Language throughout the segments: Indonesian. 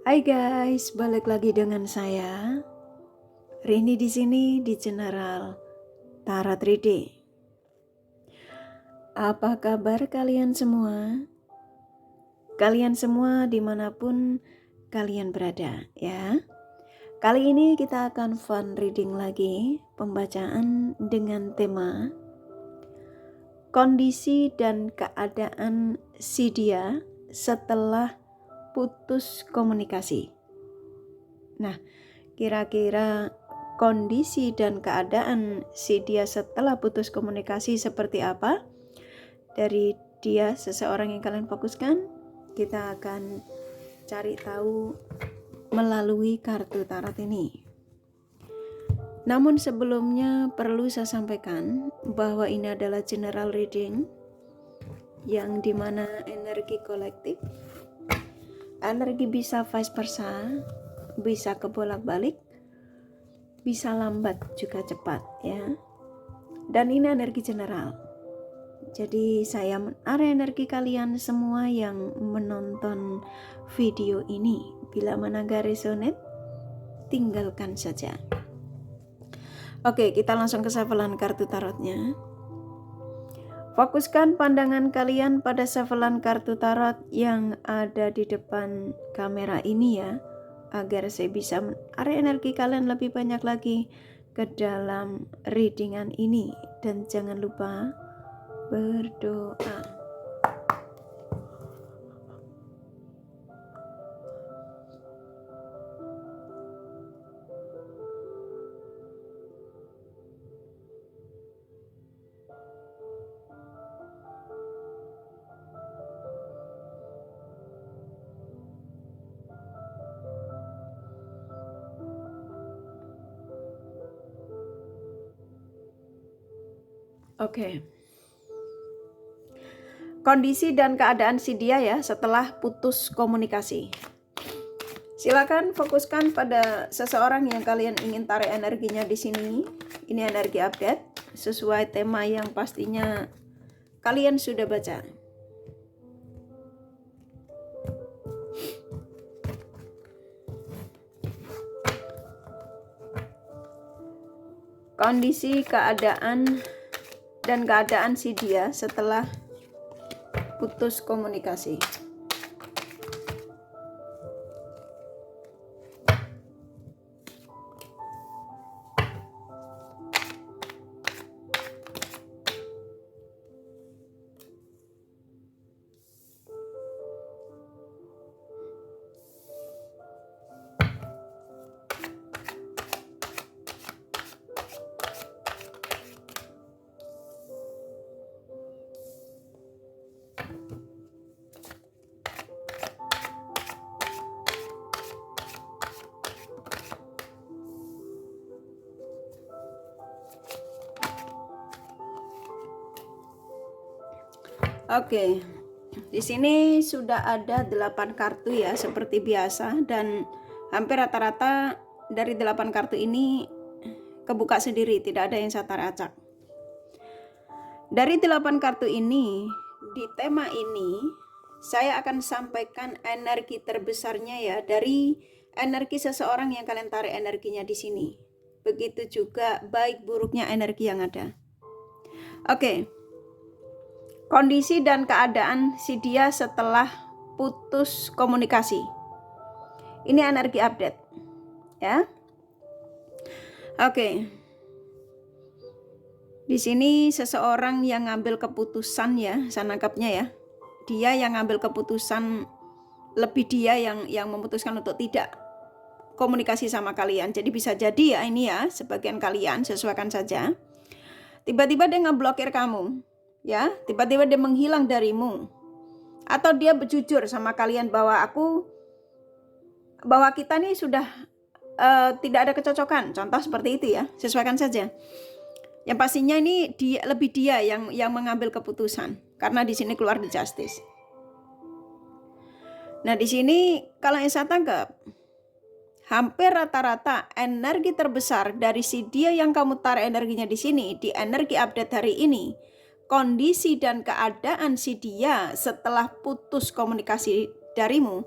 Hai guys, balik lagi dengan saya Rini di sini di General Tarot Reading. Apa kabar kalian semua? Kalian semua dimanapun kalian berada ya. Kali ini kita akan fun reading lagi, pembacaan dengan tema kondisi dan keadaan si dia setelah putus komunikasi. Nah, kira-kira kondisi dan keadaan si dia setelah putus komunikasi seperti apa? Dari dia seseorang yang kalian fokuskan, kita akan cari tahu melalui kartu tarot ini. Namun sebelumnya perlu saya sampaikan bahwa ini adalah general reading yang dimana energi kolektif, energi bisa vice versa, bisa kebolak-balik, bisa lambat juga cepat ya. Dan ini energi general. Jadi saya menarik energi kalian semua yang menonton video ini. Bila mana gak resonate, tinggalkan saja. Oke, kita langsung ke shufflean kartu tarotnya. Fokuskan pandangan kalian pada shufflean kartu tarot yang ada di depan kamera ini ya, agar saya bisa menarik energi kalian lebih banyak lagi ke dalam readingan ini. Dan jangan lupa berdoa. Oke. Kondisi dan keadaan si dia ya setelah putus komunikasi. Silakan fokuskan pada seseorang yang kalian ingin tarik energinya di sini. Ini energi update sesuai tema yang pastinya kalian sudah baca. Kondisi, keadaan, dan keadaan si dia setelah putus komunikasi. Oke, di sini sudah ada 8 kartu ya seperti biasa, dan hampir rata-rata dari 8 kartu ini kebuka sendiri, tidak ada yang saya tarik acak. Dari 8 kartu ini, di tema ini saya akan sampaikan energi terbesarnya ya, dari energi seseorang yang kalian tarik energinya di sini. Begitu juga baik buruknya energi yang ada. Oke. Kondisi dan keadaan si dia setelah putus komunikasi. Ini energi update ya. Oke. Di sini seseorang yang ngambil keputusan ya, saya nangkapnya ya. Dia yang ngambil keputusan, lebih dia yang memutuskan untuk tidak komunikasi sama kalian. Jadi bisa jadi ya ini ya, sebagian kalian sesuaikan saja. Tiba-tiba dia ngeblokir kamu. Ya, tiba-tiba dia menghilang darimu, atau dia berjujur sama kalian bahwa kita nih sudah tidak ada kecocokan, contoh seperti itu ya, sesuaikan saja. Yang pastinya ini lebih dia yang mengambil keputusan, karena di sini keluar di justice. Nah di sini kalau yang saya tangkap, hampir rata-rata energi terbesar dari si dia yang kamu tarik energinya di sini, di energi update hari ini, kondisi dan keadaan si dia setelah putus komunikasi darimu,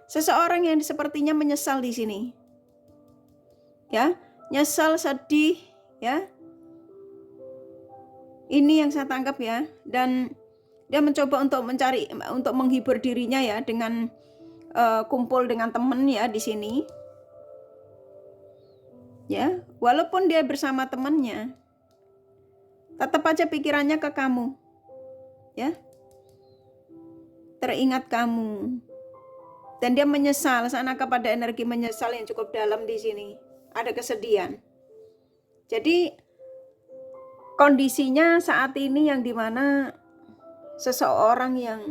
Seseorang yang sepertinya menyesal di sini. Ya, nyesal, sedih, ya. Ini yang saya tangkap ya. Dan dia mencoba untuk menghibur dirinya ya dengan kumpul dengan teman ya di sini. Ya, walaupun dia bersama temannya, tetap aja pikirannya ke kamu. Ya. Teringat kamu. Dan dia menyesal, sana kepada energi menyesal yang cukup dalam di sini. Ada kesedihan. Jadi kondisinya saat ini yang dimana seseorang yang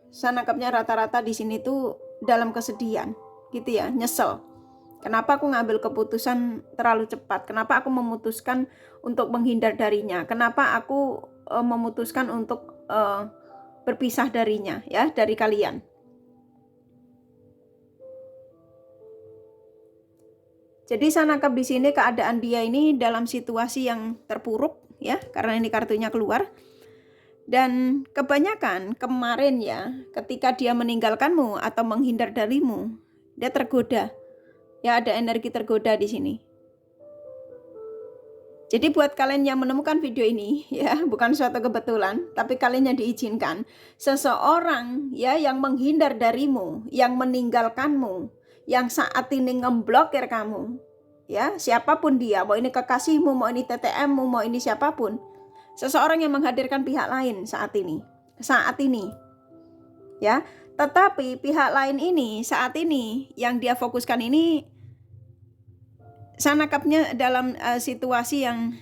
saya nangkapnya rata-rata di sini tuh dalam kesedihan, gitu ya, nyesel. Kenapa aku ngambil keputusan terlalu cepat? Kenapa aku memutuskan untuk menghindar darinya? Kenapa aku memutuskan untuk berpisah darinya, ya, dari kalian? Jadi saya nangkap di sini keadaan dia ini dalam situasi yang terpuruk ya, karena ini kartunya keluar. Dan kebanyakan kemarin ya, ketika dia meninggalkanmu atau menghindar darimu, dia tergoda. Ya, ada energi tergoda di sini. Jadi buat kalian yang menemukan video ini ya, bukan suatu kebetulan, tapi kalian yang diizinkan, seseorang ya yang menghindar darimu, yang meninggalkanmu, yang saat ini ngeblokir kamu, ya siapapun dia, mau ini kekasihmu, mau ini TTM-mu, mau ini siapapun, seseorang yang menghadirkan pihak lain saat ini, ya. Tetapi pihak lain ini saat ini yang dia fokuskan ini, saya nangkapnya dalam situasi yang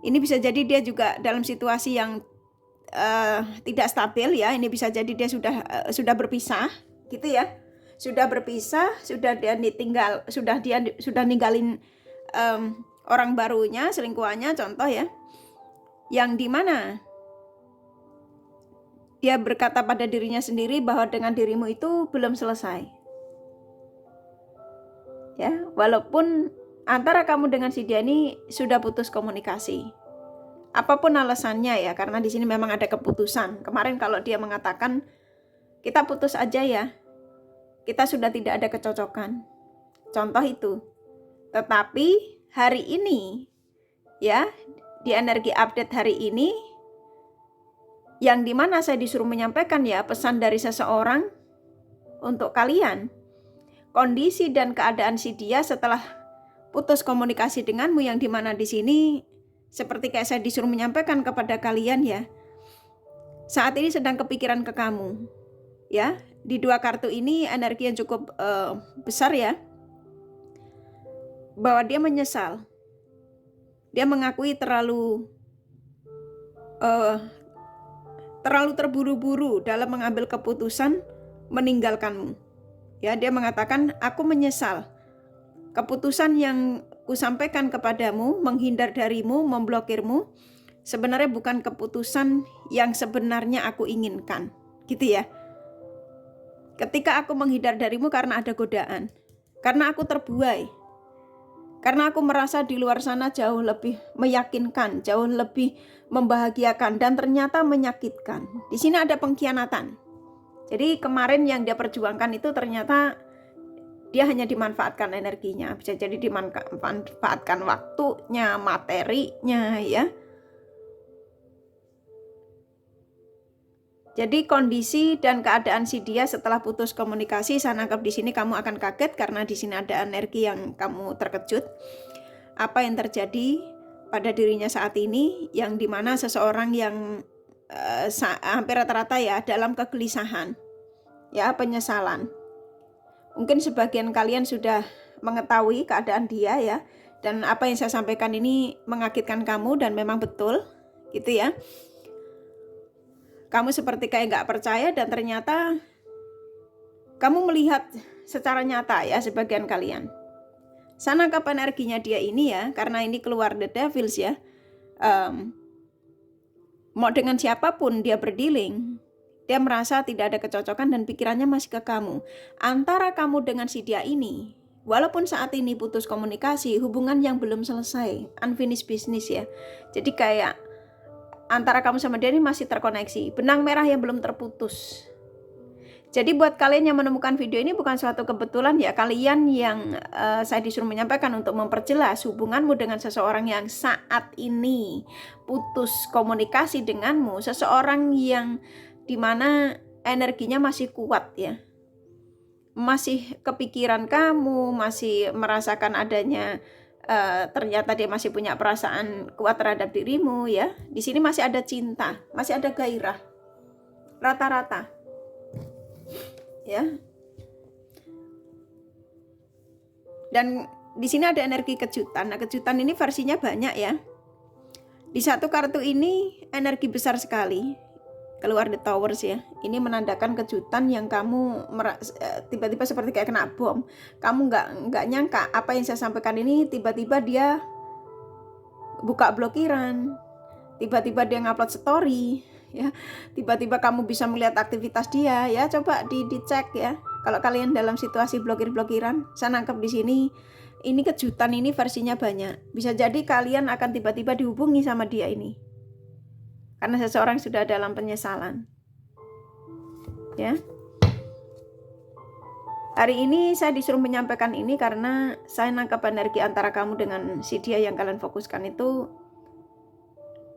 ini bisa jadi dia juga dalam situasi yang tidak stabil ya. Ini bisa jadi dia sudah berpisah, gitu ya. Sudah berpisah, sudah ninggalin orang barunya, selingkuhannya, contoh ya. Yang dimana dia berkata pada dirinya sendiri bahwa dengan dirimu itu belum selesai. Ya, walaupun antara kamu dengan si dia ini sudah putus komunikasi. Apapun alasannya ya, karena di sini memang ada keputusan. Kemarin kalau dia mengatakan kita putus aja ya, kita sudah tidak ada kecocokan. Contoh itu. Tetapi hari ini ya, di energi update hari ini, yang dimana saya disuruh menyampaikan ya pesan dari seseorang untuk kalian. Kondisi dan keadaan si dia setelah putus komunikasi denganmu, yang dimana di sini seperti kayak saya disuruh menyampaikan kepada kalian ya, saat ini sedang kepikiran ke kamu ya. Di dua kartu ini energi yang cukup besar ya, bahwa dia menyesal, dia mengakui terlalu terburu-buru dalam mengambil keputusan meninggalkanmu. Ya, dia mengatakan, aku menyesal. Keputusan yang kusampaikan kepadamu, menghindar darimu, memblokirmu, sebenarnya bukan keputusan yang sebenarnya aku inginkan. Gitu ya. Ketika aku menghindar darimu karena ada godaan. Karena aku terbuai. Karena aku merasa di luar sana jauh lebih meyakinkan, jauh lebih membahagiakan, dan ternyata menyakitkan. Di sini ada pengkhianatan. Jadi kemarin yang dia perjuangkan itu ternyata dia hanya dimanfaatkan energinya, bisa jadi dimanfaatkan waktunya, materinya ya. Jadi kondisi dan keadaan si dia setelah putus komunikasi, saya nangkap di sini kamu akan kaget karena di sini ada energi yang kamu terkejut. Apa yang terjadi pada dirinya saat ini, yang dimana seseorang yang hampir rata-rata ya dalam kegelisahan, ya penyesalan. Mungkin sebagian kalian sudah mengetahui keadaan dia ya, dan apa yang saya sampaikan ini mengagetkan kamu dan memang betul, gitu ya. Kamu seperti kayak nggak percaya dan ternyata kamu melihat secara nyata ya sebagian kalian. Saya nangkap energinya dia ini ya, karena ini keluar The Devils ya. Mau dengan siapapun dia berdealing, dia merasa tidak ada kecocokan dan pikirannya masih ke kamu. Antara kamu dengan si dia ini, walaupun saat ini putus komunikasi, hubungan yang belum selesai, unfinished business ya. Jadi kayak antara kamu sama dia ini masih terkoneksi, benang merah yang belum terputus. Jadi buat kalian yang menemukan video ini bukan suatu kebetulan ya, kalian yang saya disuruh menyampaikan untuk memperjelas hubunganmu dengan seseorang yang saat ini putus komunikasi denganmu, seseorang yang dimana energinya masih kuat ya, masih kepikiran kamu, masih merasakan adanya ternyata dia masih punya perasaan kuat terhadap dirimu ya. Di sini masih ada cinta, masih ada gairah, rata-rata. Ya. Dan di sini ada energi kejutan. Nah, kejutan ini versinya banyak ya. Di satu kartu ini energi besar sekali. Keluar The Towers ya. Ini menandakan kejutan yang kamu tiba-tiba seperti kayak kena bom. Kamu nggak nyangka apa yang saya sampaikan ini, tiba-tiba dia buka blokiran. Tiba-tiba dia ngupload story. Ya, tiba-tiba kamu bisa melihat aktivitas dia ya, coba dicek ya. Kalau kalian dalam situasi blokir-blokiran, saya nangkep di sini ini kejutan ini versinya banyak. Bisa jadi kalian akan tiba-tiba dihubungi sama dia ini. Karena seseorang sudah dalam penyesalan. Ya. Hari ini saya disuruh menyampaikan ini karena saya nangkep energi antara kamu dengan si dia yang kalian fokuskan itu.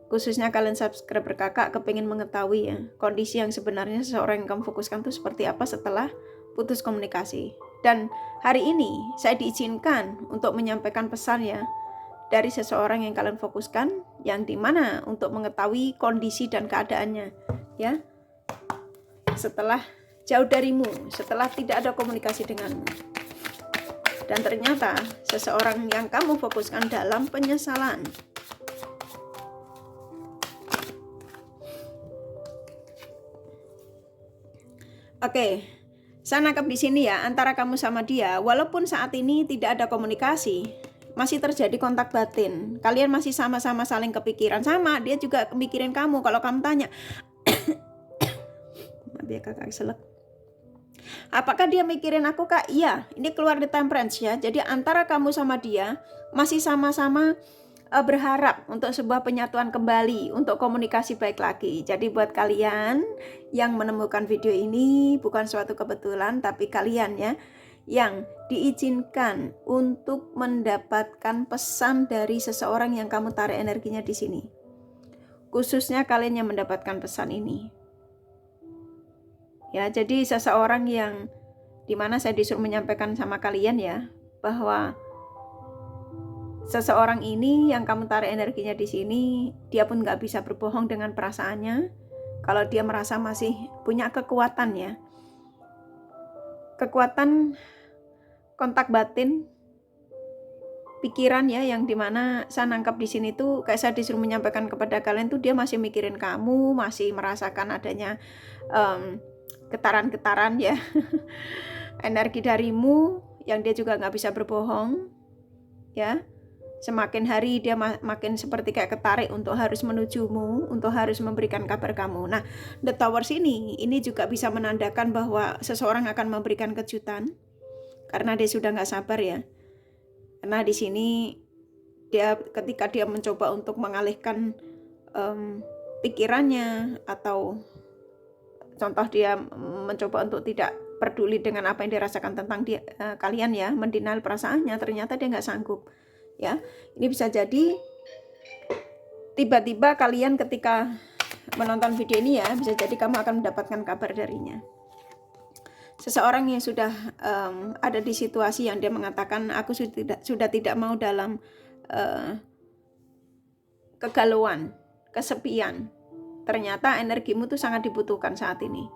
Khususnya kalian subscriber kakak kepingin mengetahui ya kondisi yang sebenarnya seseorang yang kamu fokuskan itu seperti apa setelah putus komunikasi. Dan hari ini saya diizinkan untuk menyampaikan pesan ya dari seseorang yang kalian fokuskan, yang dimana untuk mengetahui kondisi dan keadaannya ya setelah jauh darimu, setelah tidak ada komunikasi denganmu. Dan ternyata seseorang yang kamu fokuskan dalam penyesalan. Oke, saya nangkap di sini ya, antara kamu sama dia, walaupun saat ini tidak ada komunikasi, masih terjadi kontak batin. Kalian masih sama-sama saling kepikiran, sama dia juga mikirin kamu. Kalau kamu tanya, biar kakak selek. Apakah dia mikirin aku kak? Iya, ini keluar di Temperance ya. Jadi antara kamu sama dia masih sama-sama berharap untuk sebuah penyatuan kembali, untuk komunikasi baik lagi. Jadi buat kalian yang menemukan video ini bukan suatu kebetulan, tapi kalian ya yang diizinkan untuk mendapatkan pesan dari seseorang yang kamu tarik energinya di sini. Khususnya kalian yang mendapatkan pesan ini. Ya, jadi seseorang yang dimana saya disuruh menyampaikan sama kalian ya bahwa seseorang ini yang kamu tarik energinya di sini, dia pun nggak bisa berbohong dengan perasaannya. Kalau dia merasa masih punya kekuatan ya, kekuatan kontak batin, pikiran ya, yang dimana saya nangkap di sini tuh kayak saya disuruh menyampaikan kepada kalian tuh dia masih mikirin kamu, masih merasakan adanya getaran-getaran ya, energi darimu yang dia juga nggak bisa berbohong ya. Semakin hari dia makin seperti kayak ketarik untuk harus menujumu, untuk harus memberikan kabar kamu. Nah, The Towers ini juga bisa menandakan bahwa seseorang akan memberikan kejutan karena dia sudah nggak sabar ya. Karena di sini dia ketika dia mencoba untuk mengalihkan pikirannya, atau contoh dia mencoba untuk tidak peduli dengan apa yang dirasakan tentang dia, kalian ya, mendenial perasaannya, ternyata dia nggak sanggup. Ya, ini bisa jadi tiba-tiba kalian ketika menonton video ini ya, bisa jadi kamu akan mendapatkan kabar darinya. Seseorang yang sudah ada di situasi yang dia mengatakan aku sudah tidak mau dalam kegalauan, kesepian. Ternyata energimu tuh sangat dibutuhkan saat ini.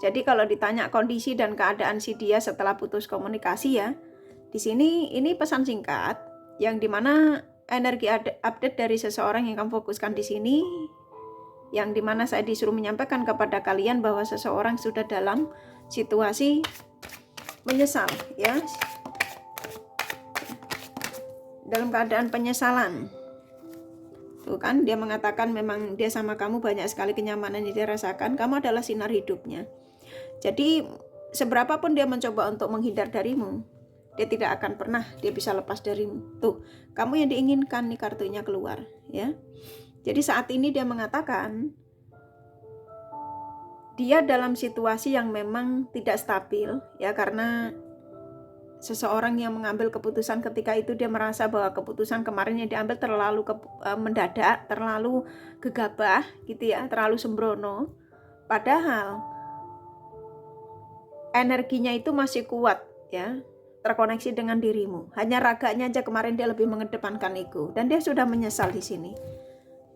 Jadi kalau ditanya kondisi dan keadaan si dia setelah putus komunikasi ya, di sini ini pesan singkat yang dimana energi update dari seseorang yang kamu fokuskan di sini, yang dimana saya disuruh menyampaikan kepada kalian bahwa seseorang sudah dalam situasi menyesal ya, dalam keadaan penyesalan. Tuh kan dia mengatakan memang dia sama kamu banyak sekali kenyamanan yang dia rasakan, kamu adalah sinar hidupnya. Jadi seberapapun dia mencoba untuk menghindar darimu, dia tidak akan pernah dia bisa lepas darimu. Tuh, kamu yang diinginkan nih kartunya keluar ya. Jadi saat ini dia mengatakan dia dalam situasi yang memang tidak stabil ya, karena seseorang yang mengambil keputusan ketika itu dia merasa bahwa keputusan kemarin yang diambil terlalu mendadak, terlalu gegabah gitu ya, terlalu sembrono. Padahal energinya itu masih kuat ya, terkoneksi dengan dirimu. Hanya raganya aja kemarin dia lebih mengedepankan ego, dan dia sudah menyesal di sini.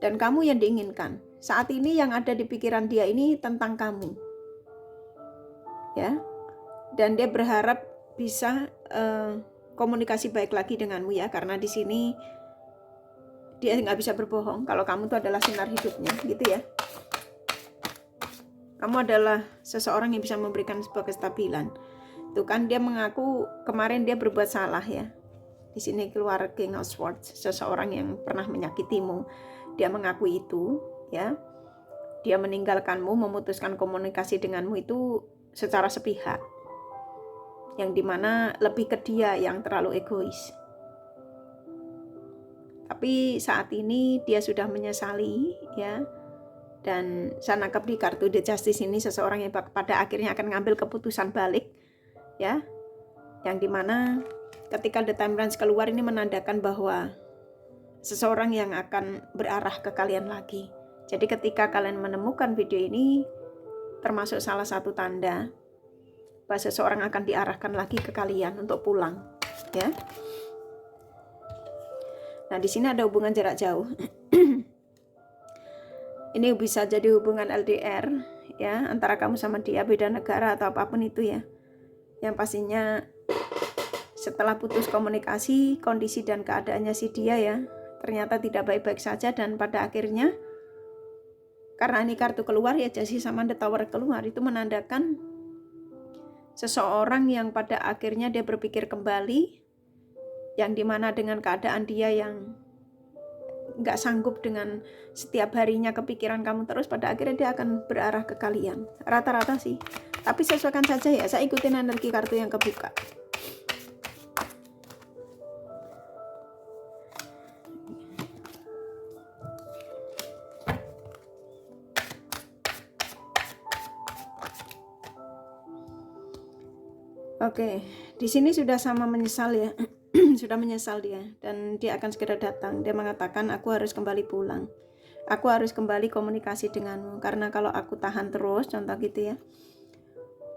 Dan kamu yang diinginkan saat ini, yang ada di pikiran dia ini tentang kamu ya, dan dia berharap bisa komunikasi baik lagi denganmu ya, karena di sini dia nggak bisa berbohong kalau kamu itu adalah sinar hidupnya gitu ya. Kamu adalah seseorang yang bisa memberikan sebuah kestabilan. Tuh kan dia mengaku kemarin dia berbuat salah ya. Di sini keluar King of Swords, seseorang yang pernah menyakitimu. Dia mengakui itu ya. Dia meninggalkanmu, memutuskan komunikasi denganmu itu secara sepihak. Yang dimana lebih ke dia yang terlalu egois. Tapi saat ini dia sudah menyesali ya. Dan saya nangkap di kartu The Justice ini seseorang yang pada akhirnya akan ngambil keputusan balik ya. Yang dimana ketika The Temperance keluar ini menandakan bahwa seseorang yang akan berarah ke kalian lagi. Jadi ketika kalian menemukan video ini, termasuk salah satu tanda bahwa seseorang akan diarahkan lagi ke kalian untuk pulang ya. Nah di sini ada hubungan jarak jauh. Ini bisa jadi hubungan LDR ya, antara kamu sama dia, beda negara atau apapun itu ya. Yang pastinya setelah putus komunikasi, kondisi dan keadaannya si dia ya ternyata tidak baik-baik saja, dan pada akhirnya karena ini kartu keluar ya, Jasi sama The Tower keluar, itu menandakan seseorang yang pada akhirnya dia berpikir kembali, yang dimana dengan keadaan dia yang nggak sanggup dengan setiap harinya kepikiran kamu terus, pada akhirnya dia akan berarah ke kalian. Rata-rata sih, tapi sesuaikan saja ya, saya ikutin energi kartu yang kebuka. Oke, di sini sudah sama menyesal ya. Sudah menyesal dia, dan dia akan segera datang. Dia mengatakan, aku harus kembali pulang. Aku harus kembali komunikasi denganmu, karena kalau aku tahan terus, contoh gitu ya,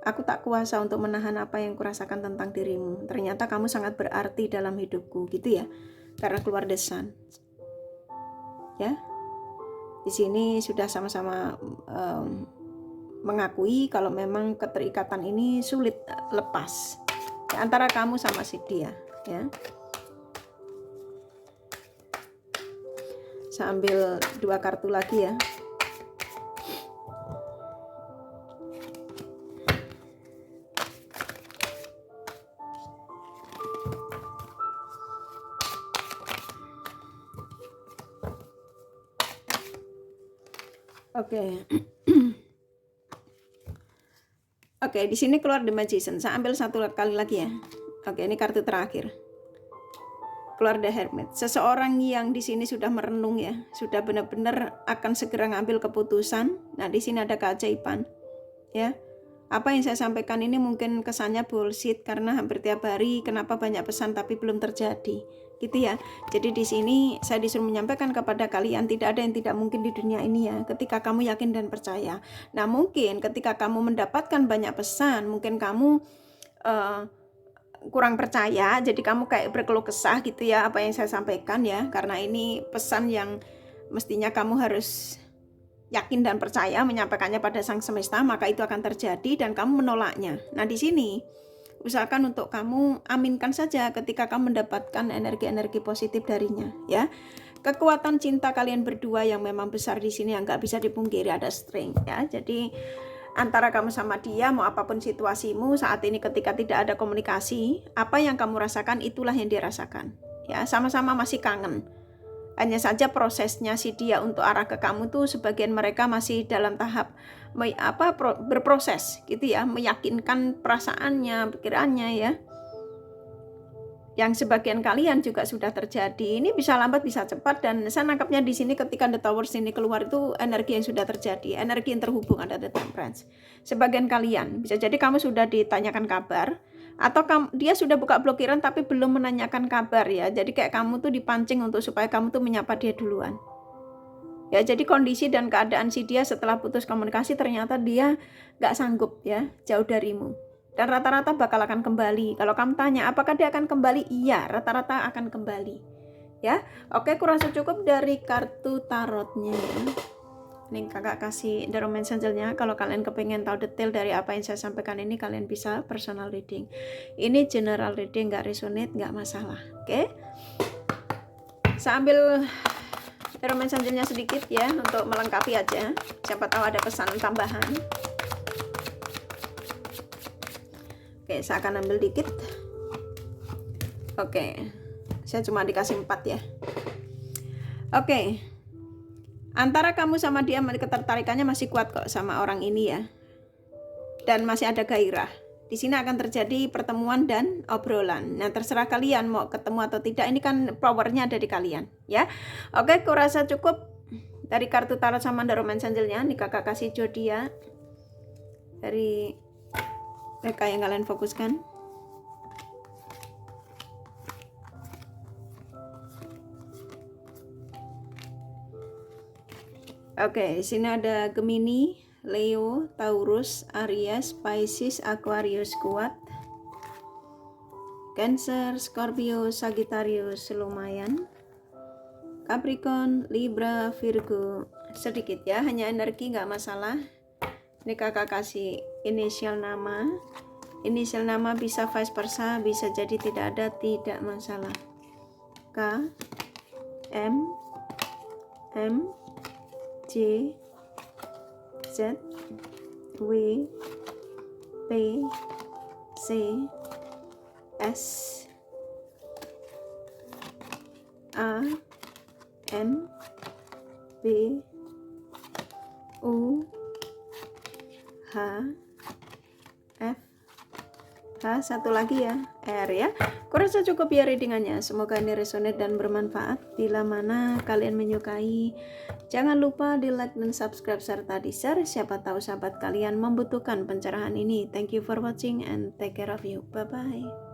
aku tak kuasa untuk menahan apa yang kurasakan tentang dirimu. Ternyata kamu sangat berarti dalam hidupku, gitu ya. Karena keluar The Sun. Ya. Di sini sudah sama-sama mengakui kalau memang keterikatan ini sulit lepas ya, antara kamu sama si dia ya. Saya ambil 2 kartu lagi ya. Oke. Oke, di sini keluar The Magician. Saya ambil 1 kali lagi ya. Oke, ini kartu terakhir. Keluar The Hermit. Seseorang yang di sini sudah merenung ya, sudah benar-benar akan segera ngambil keputusan. Nah, di sini ada keajaiban. Ya. Apa yang saya sampaikan ini mungkin kesannya bullshit karena hampir tiap hari kenapa banyak pesan tapi belum terjadi. Gitu ya. Jadi di sini saya disuruh menyampaikan kepada kalian, tidak ada yang tidak mungkin di dunia ini ya, ketika kamu yakin dan percaya. Nah, mungkin ketika kamu mendapatkan banyak pesan, mungkin kamu kurang percaya, jadi kamu kayak berkeluh kesah gitu ya apa yang saya sampaikan ya, karena ini pesan yang mestinya kamu harus yakin dan percaya menyampaikannya pada Sang Semesta, maka itu akan terjadi dan kamu menolaknya. Nah, di sini usahakan untuk kamu aminkan saja ketika kamu mendapatkan energi-energi positif darinya ya. Kekuatan cinta kalian berdua yang memang besar di sini yang nggak bisa dipungkiri, ada strength ya. Jadi antara kamu sama dia, mau apapun situasimu saat ini ketika tidak ada komunikasi, apa yang kamu rasakan itulah yang dia rasakan ya. Sama-sama masih kangen. Hanya saja prosesnya si dia untuk arah ke kamu tuh sebagian mereka masih dalam tahap berproses gitu ya, meyakinkan perasaannya, pikirannya ya. yang sebagian kalian juga sudah terjadi. Ini bisa lambat bisa cepat, dan saya nangkapnya di sini ketika The Towers ini keluar itu energi yang sudah terjadi, energi yang terhubung, ada The Temperance. Sebagian kalian bisa jadi kamu sudah ditanyakan kabar, atau dia sudah buka blokiran tapi belum menanyakan kabar ya. Jadi kayak kamu tuh dipancing untuk supaya kamu tuh menyapa dia duluan. Ya, jadi kondisi dan keadaan si dia setelah putus komunikasi ternyata dia gak sanggup ya, jauh darimu. Dan rata-rata bakal akan kembali. Kalau kamu tanya apakah dia akan kembali? Iya, rata-rata akan kembali. Ya, oke, kurasa cukup dari kartu tarotnya. Ini kakak kasih The Romance Angel-nya. Kalau kalian kepengen tahu detail dari apa yang saya sampaikan ini, kalian bisa personal reading. Ini general reading, nggak resonate, nggak masalah. Oke, saya ambil The Romance Angel-nya sedikit ya, untuk melengkapi aja. Siapa tahu ada pesan tambahan. Oke, saya akan ambil dikit. Oke, saya cuma dikasih 4 ya. Oke, antara kamu sama dia ketertarikannya masih kuat kok sama orang ini ya, dan masih ada gairah. Di sini akan terjadi pertemuan dan obrolan. Nah, terserah kalian mau ketemu atau tidak. Ini kan powernya ada di kalian ya. Oke, kurasa cukup dari kartu tarot sama The Romance Angel-nya. Nih kakak kasih zodiak dari mereka yang kalian fokuskan. Oke, di sini ada Gemini, Leo, Taurus, Aries, Pisces, Aquarius kuat, Cancer, Scorpio, Sagittarius lumayan, Capricorn, Libra, Virgo sedikit ya, hanya energi nggak masalah. Ini kakak kasih inisial nama. Inisial nama bisa vice versa, bisa jadi tidak ada, tidak masalah. K, M, J, Z, W, P, C, S, A, N, B, U, H, F, H, satu lagi ya, R ya. Kurasa cukup ya readingannya. Semoga ini resonate dan bermanfaat. Bila mana kalian menyukai, jangan lupa di like dan subscribe serta di share. Siapa tahu sahabat kalian membutuhkan pencerahan ini. Thank you for watching and take care of you. Bye bye.